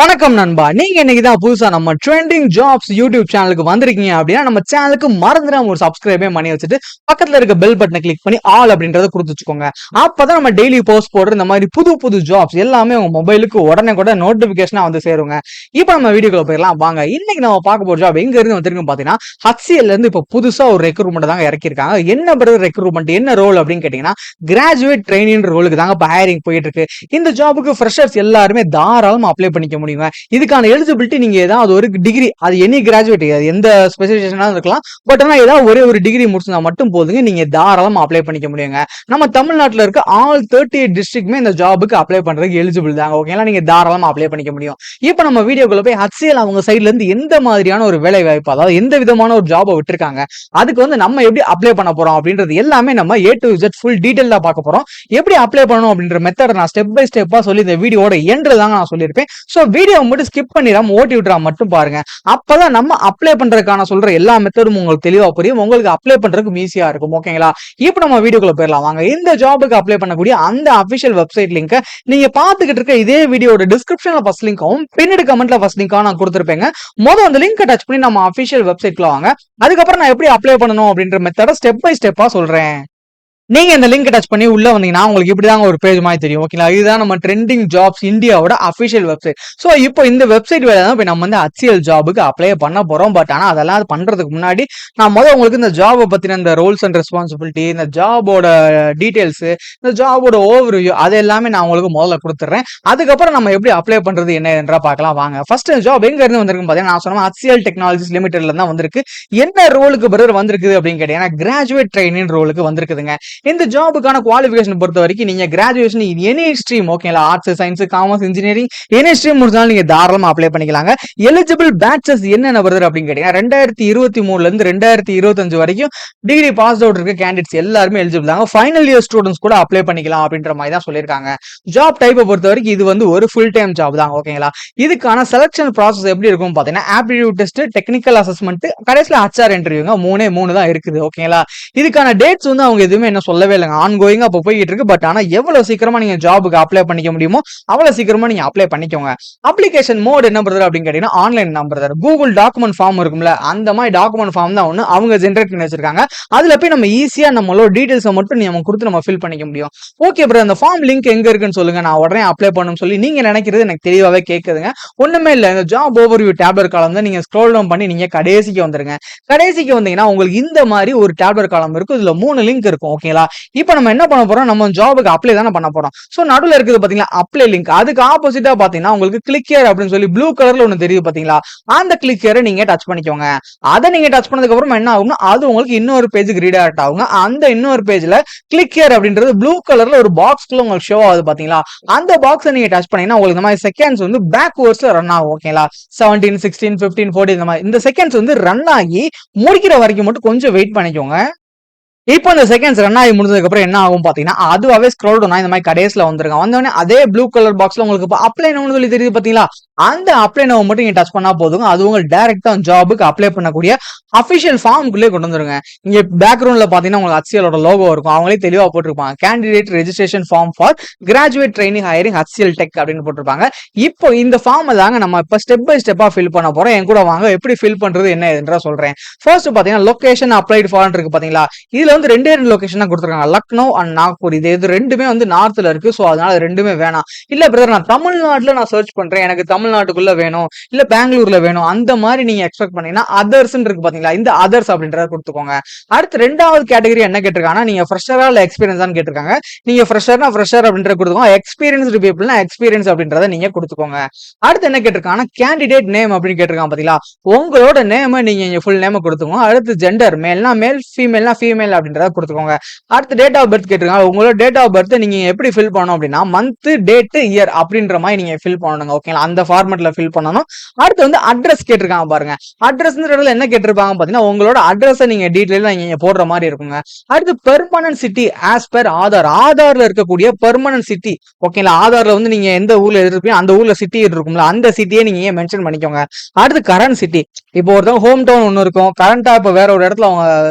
வணக்கம் நண்பா. நீங்க இன்னைக்குதான் புதுசா நம்ம ட்ரெண்டிங் ஜாப்ஸ் யூடியூப் சேனலுக்கு வந்திருக்கீங்க அப்படின்னா நம்ம சேனலுக்கு மறந்துடாம ஒரு சப்ஸ்கிரைபே பண்ணி வச்சுட்டு பக்கத்துல இருக்க பெல் பட்டனை கிளிக் பண்ணி ஆல் அப்படின்றத கொடுத்து வச்சுக்கோங்க. அப்பதான் நம்ம டெய்லி போஸ்ட் போடுற இந்த மாதிரி புது புது ஜாப்ஸ் எல்லாமே உங்க மொபைலுக்கு உடனே கூட நோட்டிபிகேஷனா வந்து சேருங்க. இப்ப நம்ம வீடியோக்குள்ள போயிடலாம் வாங்க. இன்னைக்கு நம்ம பார்க்க போற ஜாப் எங்க இருந்து வந்திருக்கு பாத்தீங்கன்னா HCL இருந்து இப்ப புதுசா ஒரு ரெக்ரூட்மெண்ட் தாங்க இறக்கிருக்காங்க. என்ன பிரதர் ரெக்ரூட்மெண்ட், என்ன ரோல் அப்படின்னு கேட்டீங்கன்னா கிராஜுவேட் ட்ரெயினிங் ரோலுக்கு தாங்க இப்ப ஹையரிங் போயிட்டு இருக்கு. இந்த ஜாபுக்கு ஃப்ரெஷர்ஸ் எல்லாருமே தாராளமா அப்ளை பண்ணிக்க முடியுங்க. இதுக்கான எலிஜிபிலிட்டி நீங்க ஏதாவது ஒரு டிகிரி, அது எனி கிராஜுவேட், எந்த ஸ்பெஷலைசேஷனாலும் இருக்கலாம், பட் ஆனா ஏதாவது ஒரே ஒரு டிகிரி முடிச்சிருந்தா மட்டும் போதுங்க, நீங்க தாராளமா அப்ளை பண்ணிக்க முடியுங்க. நம்ம தமிழ்நாட்டில் இருக்க ஆல் 38 டிஸ்ட்ரிக்ட்மே இந்த ஜாபுக்கு அப்ளை பண்றதுக்கு எலிஜிபிள் தாங்க. ஓகேங்களா, நீங்க தாராளமா அப்ளை பண்ணிக்க முடியும். இப்போ நம்ம வீடியோக்குள்ள போய் HCL அவங்க சைட்ல இருந்து எந்த மாதிரியான ஒரு வேலை வாய்ப்பு, அதாவது எந்த விதமான ஒரு ஜாபை விட்டுருக்காங்க, அதுக்கு வந்து நம்ம எப்படி அப்ளை பண்ண போறோம் அப்படின்றது எல்லாமே நம்ம A to Z ஃபுல் டீடைலா பார்க்க போறோம். எப்படி அப்ளை பண்ணணும் அப்படின்ற மெத்தட் நான் ஸ்டெப் பை ஸ்டெப்பா சொல்லி இந்த வீடியோட எண்ட்ல தாங்க நான் சொல்லியிருப்பேன். ஸோ வீடியோ மட்டும் ஸ்கிப் பண்ணிடாம ஓட்டி விட்டுறா மட்டும் பாருங்க. அப்பதான் நம்ம அப்ளை பண்றதுக்கான சொல்ற எல்லா மெத்தடும் உங்களுக்கு தெளிவா புரியும், உங்களுக்கு அப்ளை பண்றதுக்கு ஈஸியா இருக்கும். ஓகேங்களா, இப்போ நம்ம வீடியோக்குள்ள போயிடலாம் வாங்க. இந்த ஜாபுக்கு அப்ளை பண்ணக்கூடிய அந்த அபிஷியல் வெப்சைட் லிங்க் நீங்க பாத்துக்கிட்டு இருக்க இதே வீடியோட டிஸ்கிரிப்ஷன்ல ஃபர்ஸ்ட் லிங்கும் பின்னாடி கமெண்ட்ல ஃபர்ஸ்ட் லிங்காவும் நான் கொடுத்துருப்பேங்க. முதல் அந்த லிங்க் டச் பண்ணி நம்ம அபிஷியல் வெப்சைட்ல வாங்க. அதுக்கப்புறம் நான் எப்படி அப்ளை பண்ணணும் அப்படின்ற மெத்தட ஸ்டெப் பை ஸ்டெப்பா சொல்றேன். நீங்க இந்த லிங்க் டச் பண்ணி உள்ள வந்தீங்கன்னா உங்களுக்கு இப்படிதாங்க ஒரு பேஜ் மாதிரி தெரியும். ஓகேங்களா, இதுதான் நம்ம ட்ரெண்டிங் ஜாப்ஸ் இந்தியாவோட அபிஷியல் வெப்சைட். ஸோ இப்போ இந்த வெப்சைட் வேலை தான் நம்ம வந்து HCL ஜாபுக்கு அப்ளை பண்ண போறோம். பட் ஆனால் அதெல்லாம் பண்றதுக்கு முன்னாடி நான் உங்களுக்கு இந்த ஜாபை பத்தின இந்த ரோல்ஸ் அண்ட் ரெஸ்பான்சிபிலிட்டி, இந்த ஜாபோட டீடைல்ஸ், இந்த ஜாபோட ஓவர்வியூ, அது எல்லாமே நான் உங்களுக்கு முதல்ல கொடுத்துறேன். அதுக்கப்புறம் நம்ம எப்படி அப்ளை பண்றது என்ன என்றா பார்க்கலாம் வாங்க. ஃபர்ஸ்ட் ஜாப் எங்க இருந்து வந்திருக்கு பாத்தீங்கன்னா, நான் சொன்ன HCL டெக்னாலஜிஸ் லிமிடெட்ல தான் வந்திருக்கு. என்ன ரோலுக்கு பிறகு வந்திருக்குது அப்படின்னு கேட்டீங்கன்னா கிராஜுவேட் ட்ரெயினிங் ரோலுக்கு வந்திருக்குதுங்க. இந்த ஜாபுக்கான குவாலிஃபிகேஷன் பொறுத்த வரைக்கும் நீங்க கிராஜுவேஷன் எனி ஸ்ட்ரீம், ஓகேங்களா, arts, science, commerce, engineering, any stream முடிச்சாலும் நீங்க தாராளமா அப்ளை பண்ணிக்கலாங்க. எலிஜிபிள் பேட்சஸ் என்னென்ன வருது அப்படின்னு கேட்டீங்கன்னா 2023 இருந்து 2025 வரைக்கும் டிகிரி பாஸ் அவுட் இருக்க கேண்டிடேட்ஸ் எல்லாருமே எலிஜிபிள் தாங்க. ஃபைனல் இயர் ஸ்டூடெண்ட்ஸ் கூட அப்ளை பண்ணிக்கலாம் அப்படின்ற மாதிரி தான் சொல்லியிருக்காங்க. ஜாப் டைப்பை பொறுத்த வரைக்கும் இது வந்து ஒரு ஃபுல் டைம் ஜாப் தான். ஓகேங்களா, இதுக்கான செலக்ஷன் ப்ராசஸ் எப்படி இருக்கும் பாத்தீங்கன்னா ஆப்டிடியூட் டெஸ்ட், டெக்னிக்கல் அசஸ்மெண்ட், கடைசியில் HR இன்டர்வியூங்க, மூணு தான் இருக்குது. ஓகேங்களா, இதுக்கான டேட்ஸ் வந்து அவங்க எதுவுமே என்ன சொல்லவே இல்லைங்க. ஆன்கோயிங்கா இப்போ போயிட்டு இருக்கு. பட் ஆனா எவ்வளவு சீக்கிரமா நீங்க ஜாபுக்கு அப்ளை பண்ணிக்க முடியுமோ அவ்வளவு சீக்கிரமா நீங்க அப்ளை பண்ணிக்கோங்க. அப்ளிகேஷன் மோட் என்ன பிரதர் அப்படின்னு கேட்டீங்கன்னா ஆன்லைன் தான் பிரதர். கூகுள் டாக்குமெண்ட் ஃபார்ம் இருக்கும்ல, அந்த மாதிரி டாக்குமெண்ட் ஃபார்ம் தான் ஒன்று அவங்க ஜென்ரேட் பண்ணி வச்சிருக்காங்க. அதுல போய் நம்ம ஈஸியா நம்மளோட டீடைல்ஸை மட்டும் நம்ம கொடுத்து நம்ம ஃபில் பண்ணிக்க முடியும். ஓகே பிரதர், அந்த ஃபார்ம் லிங்க் எங்க இருக்குன்னு சொல்லுங்க, நான் உடனே அப்ளை பண்ணணும்னு சொல்லி நீங்க நினைக்கிறது எனக்கு தெளிவாவே கேட்குதுங்க. ஒண்ணுமே இல்லை, இந்த ஜாப் ஓவர்வியூ டேப்லெட் காலம் தான் நீங்க ஸ்க்ரோல் டவுன் பண்ணி நீங்க கடைசிக்கு வந்துருங்க. கடைசிக்கு வந்தீங்கன்னா உங்களுக்கு இந்த மாதிரி ஒரு டேப்லெட் காலம் இருக்கும். இதுல 3 லிங்க் இருக்கும். ஓகேங்களா, இப்போ நம்ம என்ன பண்ண போறோம், நம்ம ஜாபுக்கு அப்ளை தானே பண்ண போறோம். சோ நடுவுல இருக்குது பாத்தீங்களா அப்ளை லிங்க், அதுக்கு ஆப்போசிட்டா பாத்தீங்கன்னா உங்களுக்கு கிளிக் ஹியர் அப்படின்னு சொல்லி ப்ளூ கலர்ல ஒன்னு தெரியுது பாத்தீங்களா, அந்த கிளிக் ஹியரை நீங்க டச் பண்ணிக்கோங்க. அதை நீங்க டச் பண்ணதுக்கு அப்புறம் என்ன ஆகும்னா அது உங்களுக்கு இன்னொரு பேஜுக்கு ரீடைரக்ட் ஆகுங்க. அந்த இன்னொரு பேஜ்ல கிளிக் ஹியர் அப்படின்றது ப்ளூ கலர்ல ஒரு பாக்ஸ்க்குள்ள உங்களுக்கு ஷோ ஆகுது பாத்தீங்களா, அந்த பாக்ஸை நீங்க டச் பண்ணீங்கன்னா உங்களுக்கு இந்த மாதிரி செகண்ட்ஸ் வந்து பேக்வர்ட்ஸ்ல ரன் ஆகும். ஓகேங்களா, 17, 16, 15, 14 இந்த மாதிரி இந்த செகண்ட்ஸ் வந்து ரன் ஆகி முடிக்கிற வரைக்கும் மட்டும் கொஞ்சம் வெயிட் பண்ணிக்கோங்க. இப்போ இந்த செகண்ட்ஸ் ரன் ஆகி முடிஞ்சதுக்கு அப்புறம் என்ன ஆகும் பாத்தீங்கன்னா அதுவாவே ஸ்க்ரோல் டவுன் இந்த மாதிரி கடைசில வந்துருங்க. வந்தோடனே அதே ப்ளூ கலர் பாக்ஸ்ல உங்களுக்கு அப்ளை நவுன்னு சொல்லி தெரியுது பாத்தீங்களா, அந்த அப்ளை நவ் மட்டும் நீங்க டச் பண்ணா போதுங்க. அது உங்களுக்கு டைரக்டா ஜாபுக்கு அப்ளை பண்ணக்கூடிய அபிஷியல் ஃபார்முக்குள்ளே கொண்டு வந்துருங்க. இங்க பேக்ரவுண்ட்ல பாத்தீங்கன்னா உங்களுக்கு HCL லோகோ இருக்கும், அவங்களே தெளிவா போட்டிருப்பாங்க candidate registration form for graduate training hiring HCL tech அப்படின்னு போட்டிருப்பாங்க. இப்போ இந்த ஃபார்ம் தாங்க நம்ம இப்ப ஸ்டெப் பை ஸ்டெப்பா ஃபில் பண்ண போறோம். என் கூட வாங்க எப்படி ஃபில் பண்றது என்ன என்ற சொல்றேன். ஃபர்ஸ்ட் பாத்தீங்கன்னா லொகேஷன் அப்ளைட் ஃபார் இருக்கு பாத்தீங்களா, இதுல வந்து ரெண்டு லொகேஷன் தான் கொடுத்துருக்காங்க, லக்னோ அண்ட் நாக்பூர். இது ரெண்டுமே வந்து நார்த்ல இருக்கு. சோ அதனால ரெண்டுமே வேணாம். இல்ல பிரதர் நான் தமிழ்நாட்டுல நான் சர்ச் பண்றேன், எனக்கு தமிழ்நாட்டுக்குள்ள வேணும், இல்ல பெங்களூர்ல வேணும், அந்த மாதிரி நீங்க எக்ஸ்பெக்ட் பண்ணீங்கன்னா அதர்ஸ் இருக்கு பாத்தீங்களா, இந்த அதர்ஸ் அப்படின்றத கொடுத்துக்கோங்க. அடுத்து ரெண்டாவது கேட்டகரி என்ன கேட்டிருக்காங்கன்னா நீங்க ஃப்ரெஷரா இல்ல எக்ஸ்பீரியன்ஸ் தான் கேட்டிருக்காங்க. நீங்க ஃப்ரெஷர்னா ஃப்ரெஷர் அப்படின்றத கொடுத்துக்கோங்க, எக்ஸ்பீரியன்ஸ்டு பீப்புள்னா எக்ஸ்பீரியன்ஸ் அப்படின்றத நீங்க கொடுத்துக்கோங்க. அடுத்து என்ன கேட்டிருக்காங்கன்னா கேண்டிடேட் நேம் அப்படின்னு கேட்டிருக்காங்க பாத்தீங்களா, உங்களோட நேம நீங்க ஃபுல் நேம கொடுத்துக்கோங்க. அடுத்து ஜெண்டர், மேல்னா மேல், ஃபீமேல்னா ஃபீமேல் அப்படின்றத கொடுத்துக்கோங்க. அடுத்து டேட் ஆஃப் பர்த் கேட்டிருக்காங்க. உங்களோட டேட் ஆஃப் பர்த் நீங்க எப்படி ஃபில் பண்ணணும் அப்படின்னா மந்த், டேட், இயர் அப்படின்ற மாதிரி நீங்க ஃபில் பண்ணணுங்க. ஓகேங்களா, அந்த ஃபார்மேட்ல ஃபில் பண்ணணும். அடுத்து வந்து அட்ரஸ் கேட்டிருக்காங்க பாருங்க. அட்ரஸ் என்ன கேட்டிருப்பாங்க பாத்தீங்கன்னா உங்களோட அட்ரஸ் நீங்க டீடைலா நீங்க போடுற மாதிரி இருக்குங்க. அடுத்து permanent city as per Aadhaar, ஆதார்ல இருக்கக்கூடிய பெர்மனன்ட் சிட்டி. ஓகேங்களா, ஆதார்ல வந்து நீங்க எந்த ஊர்ல இருப்பீங்க அந்த ஊர்ல சிட்டி இருக்கும்ல, அந்த சிட்டியை நீங்க மென்ஷன் பண்ணிக்கோங்க. அடுத்து கரண்ட் சிட்டி, இப்போ ஒருத்தவங்க ஹோம் டவுன் ஒன்னு இருக்கும், கரண்டா இப்ப வேற ஒரு இடத்துல அவங்க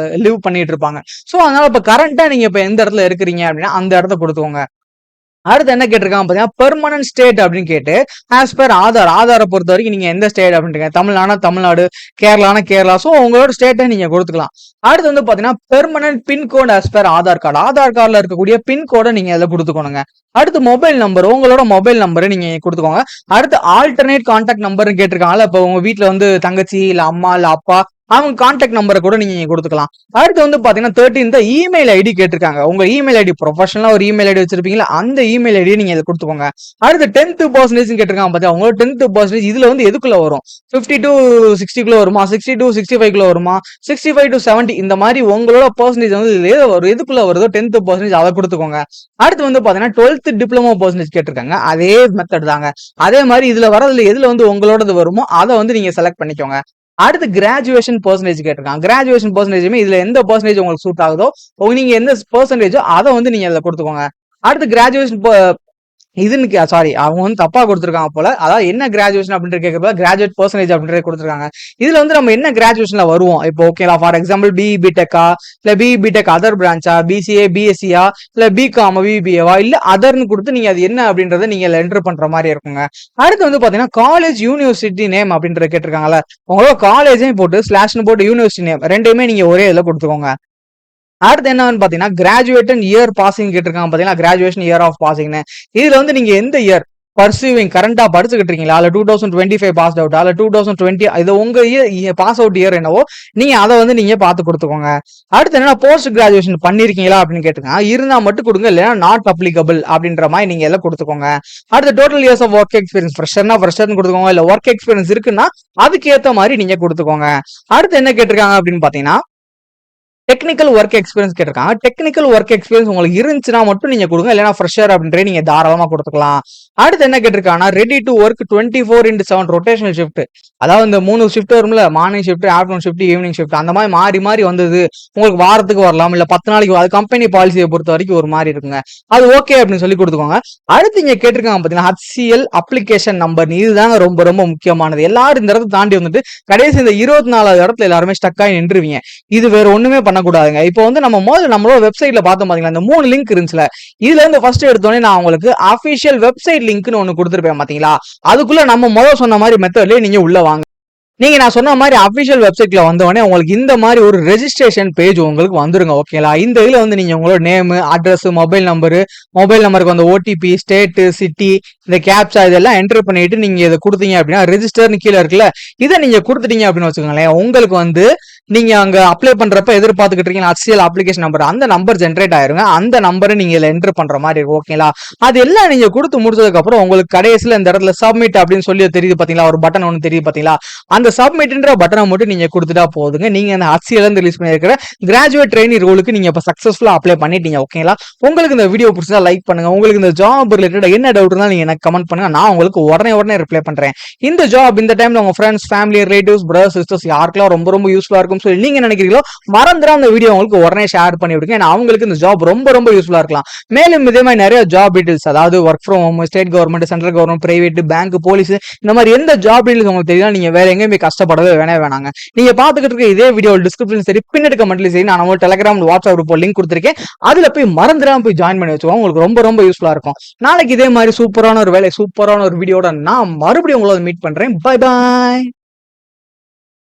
லிவ் பண்ணிட்டு இருப்பாங்க. சோ அதனால இப்ப கரண்டா நீங்க இப்ப எந்த இடத்துல இருக்கிறீங்க அப்படின்னா அந்த இடத்த கொடுத்துக்கோங்க. அடுத்து என்ன கேட்டிருக்காங்க பாத்தீங்கன்னா பெர்மனன்ட் ஸ்டேட் அப்படின்னு கேட்டு ஆஸ் பர் ஆதாரை பொறுத்த வரைக்கும் நீங்க எந்த ஸ்டேட் அப்படின்றீங்க, தமிழ்நாடு தமிழ்நாடு, கேரளானா கேரளா. ஸோ உங்களோட ஸ்டேட்டை நீங்க கொடுத்துக்கலாம். அடுத்து வந்து பாத்தீங்கன்னா permanent pincode as per Aadhaar கார்டுல இருக்கக்கூடிய பின்கோடை நீங்க அதில் கொடுத்துக்கோங்க. அடுத்து மொபைல் நம்பர், உங்களோட மொபைல் நம்பரை நீங்க கொடுத்துக்கோங்க. அடுத்து ஆல்டர்னேட் கான்டாக்ட் நம்பர் கேட்டிருக்காங்கல்ல, இப்போ உங்க வீட்டுல வந்து தங்கச்சி இல்ல அம்மா இல்ல அப்பா அவங்க கான்டாக்ட் நம்பரை கூட நீங்க கொடுத்துக்கலாம். அடுத்து வந்து பாத்தீங்கன்னா 13 இமெயில் ஐடி கேட்டிருக்காங்க. உங்க இமெயில் ஐடி ப்ரொஃபஷனலா ஒரு இமெயில் ஐடி வச்சிருப்பீங்களா, அந்த இமெயில் ஐடியை நீங்க இதை கொடுத்துக்கோங்க. அடுத்து 10% கேட்டிருக்காங்க பாத்தீங்கன்னா உங்களோட 10% இதுல வந்து எதுக்குள்ள வரும், 50 to 60 வருமா, 60 to 65 வருமா, 65 to 70 இந்த மாதிரி உங்களோட பர்சன்டேஜ் வந்து எதுக்குள்ள வருதோ 10% அதை கொடுத்துக்கோங்க. அடுத்து வந்து பாத்தீங்கன்னா 12th டிப்ளமோ பர்சன்டேஜ் கேட்டிருக்காங்க. அதே மெத்தட் தாங்க. அதே மாதிரி இதுல வரதுல எதுல வந்து உங்களோடது வருமோ அதை வந்து நீங்க செலக்ட் பண்ணிக்கோங்க. அடுத்து கிராஜுவேஷன் பர்சன்டேஜ் கேட்டிருக்காங்க. கிராஜுவேஷன் பர்சன்டேஜுமே இதுல எந்த பர்சன்டேஜ் உங்களுக்கு சூட் ஆகுதோ நீங்க எந்த பர்சன்டேஜோ அதை வந்து நீங்க அதுல கொடுத்துக்கோங்க. அடுத்து கிராஜுவேஷன் இதுன்னு சாரி அவங்க வந்து தப்பா கொடுத்துருக்காங்க போல. அதாவது என்ன கிராஜுவேஷன் அப்படின்ற கேட்கறப்ப கிராஜுவேட் பர்சன்டேஜ் அப்படின்றது கொடுத்துருக்காங்க. இதுல வந்து நம்ம என்ன கிராஜுவேஷன்ல வருவோம், இப்போ ஓகேலா, ஃபார் எக்ஸாம்பிள் பிஇ பிடெக்கா இல்ல பிஇ பிடெக் அதர் பிரான்ச்சா, பிசிஏ பிஎஸ்சியா இல்ல பிகாம் பிபிஏவா இல்ல அதர்னு கொடுத்து நீங்க அது என்ன அப்படின்றத நீங்க என்டர் பண்ற மாதிரி இருக்குங்க. அடுத்து வந்து பாத்தீங்கன்னா காலேஜ் யூனிவர்சிட்டி நேம் அப்படின்றத கேட்டிருக்காங்கல்ல, உங்களோட காலேஜையும் போட்டு ஸ்லாஷ்னு போட்டு யூனிவர்சிட்டி நேம் ரெண்டுமே நீங்க ஒரே இதுல கொடுத்துக்கோங்க. அடுத்து என்னன்னு பாத்தீங்கன்னா கிராஜுவேட் இயர் பாசிங் கேட்டிருக்காங்க பாத்தீங்கன்னா கிராஜுவேஷன் இயர் ஆஃப் பாசிங்னு. இதுல வந்து நீங்க எந்த இயர் பர்சீவிங் கரண்டா படிச்சுக்கிட்டு இருக்கீங்களா, இல்ல 2025 பாஸ் அவுட் அல்ல 2020 இது உங்க பாஸ் அவுட் இயர் என்னவோ நீங்க அதை வந்து நீங்க பார்த்து கொடுத்துக்கோங்க. அடுத்து என்ன போஸ்ட் கிராஜுவேஷன் பண்ணிருக்கீங்களா அப்படின்னு கேட்டுங்க, இருந்தா மட்டும் கொடுங்க, இல்லைன்னா நாட் அப்ளிகபிள் அப்படின்ற மாதிரி நீங்க எல்லாம் கொடுத்துக்கோங்க. அடுத்து total years of work experience ஃப்ரெஷர்னா ஃப்ரெஷர்னு கொடுத்துக்கோங்க, இல்ல ஒர்க் எக்ஸ்பீரியன்ஸ் இருக்குன்னா அதுக்கு ஏத்த மாதிரி நீங்க கொடுத்துக்கோங்க. அடுத்து என்ன கேட்டிருக்காங்க அப்படின்னு பாத்தீங்கன்னா டெக்னிக்கல் ஒர்க் எக்ஸ்பீரியன்ஸ் கேட்டிருக்காங்க. டெக்னிக்கல் ஒர்க் எக்ஸ்பீரியன்ஸ் உங்களுக்கு இருந்துச்சுன்னா மட்டும் நீங்க கொடுங்க, இல்லைன்னா ஃப்ரெஷர் அப்படின்றே நீங்க தாராளமா கொடுத்துக்கலாம். அடுத்து என்ன கேட்டிருக்காங்கன்னா ready to work 24/7 rotational shift, அதாவது இந்த 3 ஷிஃப்ட் வரும்ல, morning shift, afternoon shift, evening shift, அந்த மாதிரி மாறி மாறி வந்தது உங்களுக்கு வாரத்துக்கு வரலாம், இல்ல 10 நாளைக்கு, அது கம்பெனி பாலிசியை பொறுத்த வரைக்கும் ஒரு மாதிரி இருக்குங்க, அது ஓகே அப்படின்னு சொல்லி கொடுத்துக்கோங்க. அடுத்து இங்க கேட்டிருக்காங்க பாத்தீங்கன்னா HCL அப்ளிகேஷன் நம்பர், இதுதாங்க ரொம்ப ரொம்ப முக்கியமானது. எல்லாரும் இந்த இடத்த தாண்டி வந்துட்டு கடைசி இந்த 24வது இடத்துல எல்லாருமே ஸ்டக் ஆகி நின்றுவீங்க. இது வேற ஒண்ணுமே பண்ணக்கூடாதுங்க. இப்போ வந்து நம்ம முதல்ல நம்மளோட வெப்சைட்ல பார்த்தோம் பாத்தீங்களா, இந்த 3 லிங்க் இருந்துச்சுல, இதுல இருந்து ஃபர்ஸ்ட் எடுத்தோடனே நான் உங்களுக்கு அபிஷியல் வெப்சைட் லிங்க்னு ஒண்ணு கொடுத்துருப்பேன் பாத்தீங்களா, அதுக்குள்ள நம்ம முதல் சொன்ன மாதிரி மெத்தட்லயே நீங்க உள்ள வாங்க. நீங்க நான் சொன்ன மாதிரி அபிஷியல் வெப்சைட்ல வந்தோடனே உங்களுக்கு இந்த மாதிரி ஒரு ரெஜிஸ்ட்ரேஷன் பேஜ் உங்களுக்கு வந்துருங்க. ஓகேலா, இந்த இதுல வந்து நீங்க உங்களோட நேம், அட்ரஸ், மொபைல் நம்பருக்கு வந்து ஓடிபி, ஸ்டேட், சிட்டி, இந்த கேப்சா இதெல்லாம் என்டர் பண்ணிட்டு நீங்க இதை கொடுத்தீங்க அப்படின்னா ரெஜிஸ்டர்னு கீழே இருக்குல்ல, இதை நீங்க கொடுத்துட்டீங்க அப்படின்னு வச்சுக்கோங்களேன், உங்களுக்கு வந்து நீங்க அங்க அப்ளை பண்றப்ப எதிர்பார்த்துக்கிட்டு இருக்கீங்க HCL அப்ளிகேஷன் நம்பர், அந்த நம்பர் ஜென்ரேட் ஆயிருங்க. அந்த நம்பரை நீங்க இதுல என்டர் பண்ற மாதிரி இருக்கும். ஓகேலா, அது எல்லாம் நீங்க கொடுத்து முடிச்சதுக்கு அப்புறம் உங்களுக்கு கடைசியில இந்த இடத்துல சப்மிட் அப்படின்னு சொல்லி தெரியுது பாத்தீங்களா, ஒரு பட்டன் ஒன்று தெரியுது பாத்தீங்களா, அந்த சப்மிட்ன்ற பட்டனை மட்டும் நீங்க கொடுத்துட்டா போதுங்க. நீங்க அந்த HCL இருந்து ரிலீஸ் பண்ணிருக்கிற கிராஜுவேட் ட்ரெயினி ரோலுக்கு நீங்க இப்ப சக்சஸ்ஃபுல்லா அப்ளை பண்ணிட்டீங்க. ஓகேங்களா, உங்களுக்கு இந்த வீடியோ பிடிச்சா லைக் பண்ணுங்க. உங்களுக்கு இந்த ஜாப் ரிலேட்டட் என்ன டவுட் இருந்தாலும் நீங்க எனக்கு கமெண்ட் பண்ணுங்க, நான் உங்களுக்கு உடனே ரிப்ளை பண்றேன். இந்த ஜாப் இந்த டைம்ல உங்க friends, family, relatives, brothers, sisters யாருக்கெல்லாம் ரொம்ப யூஸ்ஃபுல்லா இருக்கும் சொல்லி நீங்க நினைக்கிறீங்களோ மறந்துடாம இந்த வீடியோ உங்களுக்கு உடனே ஷேர் பண்ணி விடுங்க. ஏன்னா அவங்களுக்கு இந்த ஜாப் ரொம்ப யூஸ்ஃபுல்லா இருக்கலாம். மேலும் இதே மாதிரி நிறைய ஜாப் டீடைல்ஸ், அதாவது work from home, state government, central government, private, bank, police, இந்த மாதிரி எந்த ஜாப் டீடைல்ஸ் உங்களுக்கு தெரியல, நீங்க வேற எங்கேயுமே கஷ்டப்படவே வேணாங்க. நீங்க பாத்துக்கிட்டு இருக்க இதே வீடியோ டிஸ்கிரிப்ஷன் சரி, பின்னாடி கமெண்ட்ல சரி, நான் உங்களுக்கு டெலிகிராம், வாட்ஸ்அப் குரூப் லிங்க் கொடுத்திருக்கேன். அதுல போய் மறந்துடாம போய் ஜாயின் பண்ணி வச்சுக்கோங்க. உங்களுக்கு ரொம்ப யூஸ்ஃபுல்லா இருக்கும். நாளைக்கு இதே மாதிரி சூப்பரான ஒரு வீடியோட நான் மறுபடியும் உங்களை மீட் பண்றேன். Bye bye.